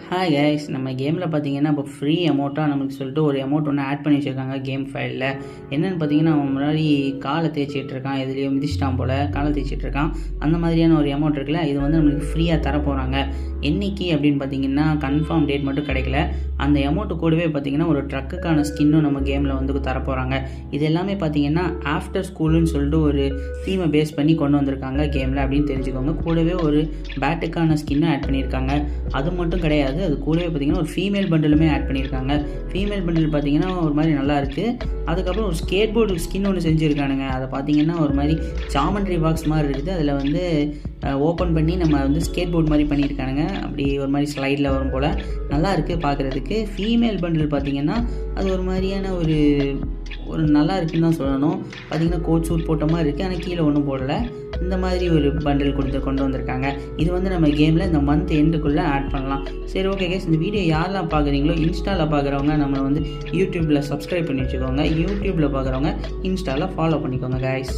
Hi guys, நம்ம கேமில் பார்த்தீங்கன்னா இப்போ ஃப்ரீ அமௌண்ட்டாக நமக்கு சொல்லிட்டு ஒரு அமௌண்ட் ஒன்று ஆட் பண்ணி வச்சுருக்காங்க கேம் ஃபைலில். என்னென்னு பார்த்தீங்கன்னா, அவன் முன்னாடி காலை தேய்ச்சிட்டு இருக்கான், எதுலேயோ மிதிச்சிட்டான் போல், காலை தேய்ச்சிட்டு இருக்கான். அந்த மாதிரியான ஒரு அமௌண்ட் இருக்குல்ல, இது வந்து நம்மளுக்கு ஃப்ரீயாக தரப்போகிறாங்க. என்றைக்கு அப்படின்னு பார்த்தீங்கன்னா கன்ஃபார்ம் டேட் மட்டும் கிடைக்கல. அந்த அமௌண்ட்டு கூடவே பார்த்தீங்கன்னா ஒரு ட்ரக்குக்கான ஸ்கின்னும் நம்ம கேமில் வந்து தரப்போகிறாங்க. இது எல்லாமே பார்த்தீங்கன்னா ஆஃப்டர் ஸ்கூலுன்னு சொல்லிட்டு ஒரு தீமை பேஸ் பண்ணி கொண்டு வந்திருக்காங்க கேமில் அப்படின்னு தெரிஞ்சுக்கோங்க. கூடவே ஒரு பேட்டுக்கான ஸ்கின்னும் ஆட் பண்ணியிருக்காங்க. அது மட்டும் கிடையாது, அது கூடவே பார்த்திங்கன்னா ஒரு ஃபீமேல் பண்டிலுமே ஆட் பண்ணியிருக்காங்க. ஃபீமேல் பண்டில் பார்த்திங்கன்னா ஒரு மாதிரி நல்லா இருக்குது. அதுக்கப்புறம் ஒரு ஸ்கேட் போர்டு ஸ்கின் ஒன்று செஞ்சுருக்கானுங்க. அதை பார்த்திங்கன்னா ஒரு மாதிரி ஜாமெண்ட்ரி பாக்ஸ் மாதிரி இருக்குது. அதில் வந்து ஓப்பன் பண்ணி நம்ம வந்து ஸ்கேட் போர்டு மாதிரி பண்ணியிருக்கானுங்க. அப்படி ஒரு மாதிரி ஸ்லைடில் வரும் போல் நல்லா இருக்குது பார்க்குறதுக்கு. ஃபீமேல் பண்டில் பார்த்திங்கன்னா அது ஒரு மாதிரியான ஒரு நல்லா இருக்குன்னு தான் சொல்லணும். பார்த்திங்கன்னா கோட் சூட் போட்ட மாதிரி இருக்குது, ஆனால் கீழே ஒன்றும் போடலை. இந்த மாதிரி ஒரு பண்டில் கொண்டு வந்திருக்காங்க. இது வந்து நம்ம கேமில் இந்த மந்த் எண்டுக்குள்ளே ஆட் பண்ணலாம். சரி, ஓகே கேஸ், இந்த வீடியோ யாரெல்லாம் பார்க்குறீங்களோ இன்ஸ்டாவில் பார்க்குறவங்க நம்ம வந்து யூடியூப்பில் சப்ஸ்கிரைப் பண்ணி வச்சுக்கோங்க. யூடியூப்பில் பார்க்குறவங்க இன்ஸ்டாவில் ஃபாலோ பண்ணிக்கோங்க கைஸ்.